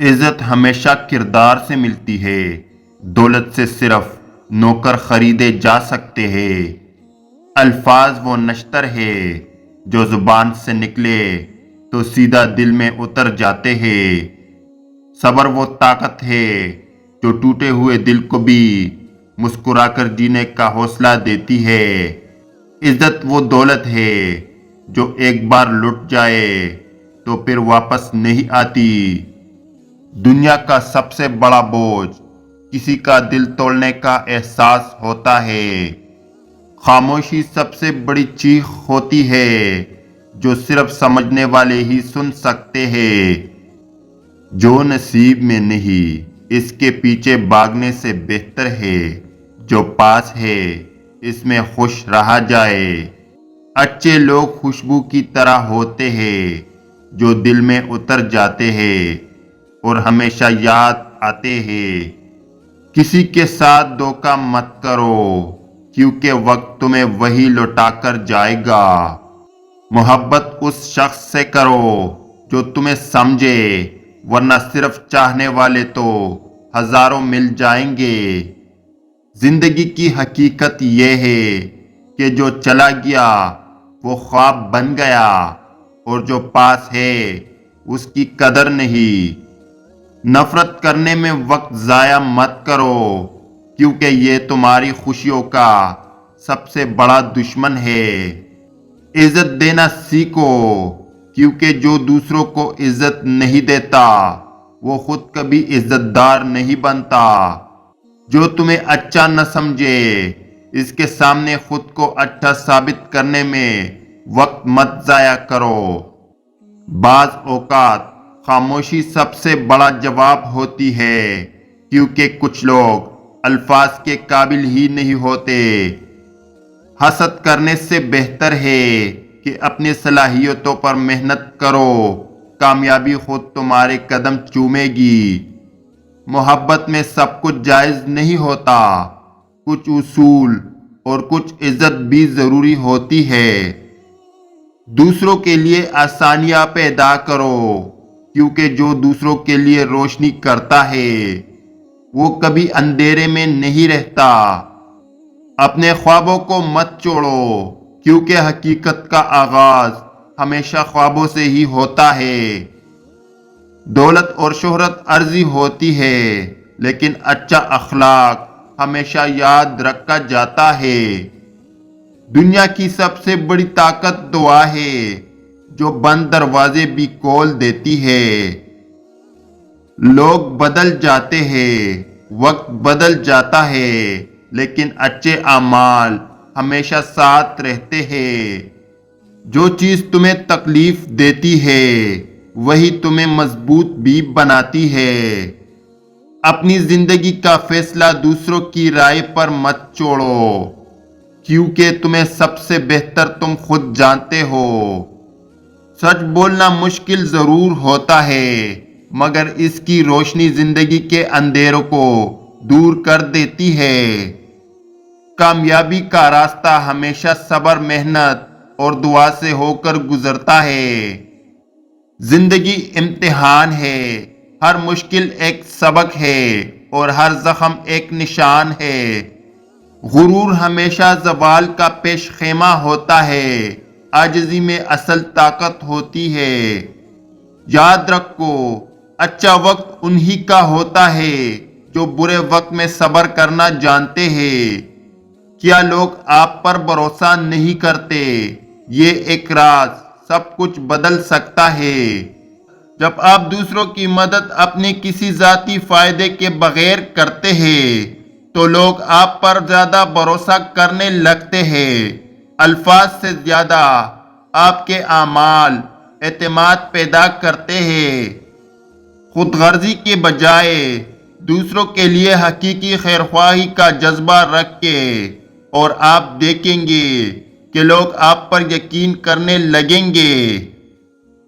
عزت ہمیشہ کردار سے ملتی ہے، دولت سے صرف نوکر خریدے جا سکتے ہیں۔ الفاظ وہ نشتر ہے جو زبان سے نکلے تو سیدھا دل میں اتر جاتے ہیں۔ صبر وہ طاقت ہے جو ٹوٹے ہوئے دل کو بھی مسکرا کر جینے کا حوصلہ دیتی ہے۔ عزت وہ دولت ہے جو ایک بار لٹ جائے تو پھر واپس نہیں آتی۔ دنیا کا سب سے بڑا بوجھ کسی کا دل توڑنے کا احساس ہوتا ہے۔ خاموشی سب سے بڑی چیخ ہوتی ہے جو صرف سمجھنے والے ہی سن سکتے ہیں۔ جو نصیب میں نہیں اس کے پیچھے بھاگنے سے بہتر ہے جو پاس ہے اس میں خوش رہا جائے۔ اچھے لوگ خوشبو کی طرح ہوتے ہیں جو دل میں اتر جاتے ہیں اور ہمیشہ یاد آتے ہیں۔ کسی کے ساتھ دھوکہ مت کرو کیونکہ وقت تمہیں وہی لوٹا کر جائے گا۔ محبت اس شخص سے کرو جو تمہیں سمجھے، ورنہ صرف چاہنے والے تو ہزاروں مل جائیں گے۔ زندگی کی حقیقت یہ ہے کہ جو چلا گیا وہ خواب بن گیا اور جو پاس ہے اس کی قدر نہیں۔ نفرت کرنے میں وقت ضائع مت کرو کیونکہ یہ تمہاری خوشیوں کا سب سے بڑا دشمن ہے۔ عزت دینا سیکھو کیونکہ جو دوسروں کو عزت نہیں دیتا وہ خود کبھی عزت دار نہیں بنتا۔ جو تمہیں اچھا نہ سمجھے اس کے سامنے خود کو اچھا ثابت کرنے میں وقت مت ضائع کرو۔ بعض اوقات خاموشی سب سے بڑا جواب ہوتی ہے کیونکہ کچھ لوگ الفاظ کے قابل ہی نہیں ہوتے۔ حسد کرنے سے بہتر ہے کہ اپنی صلاحیتوں پر محنت کرو، کامیابی خود تمہارے قدم چومے گی۔ محبت میں سب کچھ جائز نہیں ہوتا، کچھ اصول اور کچھ عزت بھی ضروری ہوتی ہے۔ دوسروں کے لیے آسانیاں پیدا کرو کیونکہ جو دوسروں کے لیے روشنی کرتا ہے وہ کبھی اندھیرے میں نہیں رہتا۔ اپنے خوابوں کو مت چھوڑو کیونکہ حقیقت کا آغاز ہمیشہ خوابوں سے ہی ہوتا ہے۔ دولت اور شہرت عارضی ہوتی ہے لیکن اچھا اخلاق ہمیشہ یاد رکھا جاتا ہے۔ دنیا کی سب سے بڑی طاقت دعا ہے جو بند دروازے بھی کھول دیتی ہے۔ لوگ بدل جاتے ہیں، وقت بدل جاتا ہے، لیکن اچھے اعمال ہمیشہ ساتھ رہتے ہیں۔ جو چیز تمہیں تکلیف دیتی ہے وہی تمہیں مضبوط بھی بناتی ہے۔ اپنی زندگی کا فیصلہ دوسروں کی رائے پر مت چھوڑو کیونکہ تمہیں سب سے بہتر تم خود جانتے ہو۔ سچ بولنا مشکل ضرور ہوتا ہے مگر اس کی روشنی زندگی کے اندھیروں کو دور کر دیتی ہے۔ کامیابی کا راستہ ہمیشہ صبر، محنت اور دعا سے ہو کر گزرتا ہے۔ زندگی امتحان ہے، ہر مشکل ایک سبق ہے اور ہر زخم ایک نشان ہے۔ غرور ہمیشہ زوال کا پیش خیمہ ہوتا ہے، عاجزی میں اصل طاقت ہوتی ہے۔ یاد رکھو، اچھا وقت انہی کا ہوتا ہے جو برے وقت میں صبر کرنا جانتے ہیں۔ کیا لوگ آپ پر بھروسہ نہیں کرتے؟ یہ ایک راز سب کچھ بدل سکتا ہے۔ جب آپ دوسروں کی مدد اپنے کسی ذاتی فائدے کے بغیر کرتے ہیں تو لوگ آپ پر زیادہ بھروسہ کرنے لگتے ہیں۔ الفاظ سے زیادہ آپ کے اعمال اعتماد پیدا کرتے ہیں۔ خود غرضی کے بجائے دوسروں کے لیے حقیقی خیرخواہی کا جذبہ رکھیں اور آپ دیکھیں گے کہ لوگ آپ پر یقین کرنے لگیں گے۔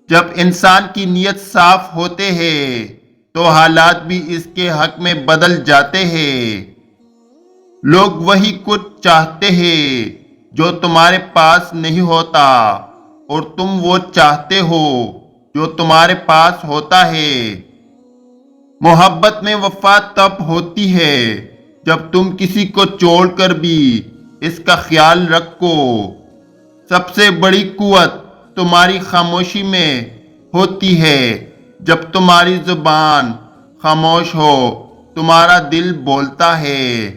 جب انسان کی نیت صاف ہوتے ہیں تو حالات بھی اس کے حق میں بدل جاتے ہیں۔ لوگ وہی کچھ چاہتے ہیں جو تمہارے پاس نہیں ہوتا اور تم وہ چاہتے ہو جو تمہارے پاس ہوتا ہے۔ محبت میں وفا تب ہوتی ہے جب تم کسی کو چھوڑ کر بھی اس کا خیال رکھو۔ سب سے بڑی قوت تمہاری خاموشی میں ہوتی ہے۔ جب تمہاری زبان خاموش ہو تمہارا دل بولتا ہے۔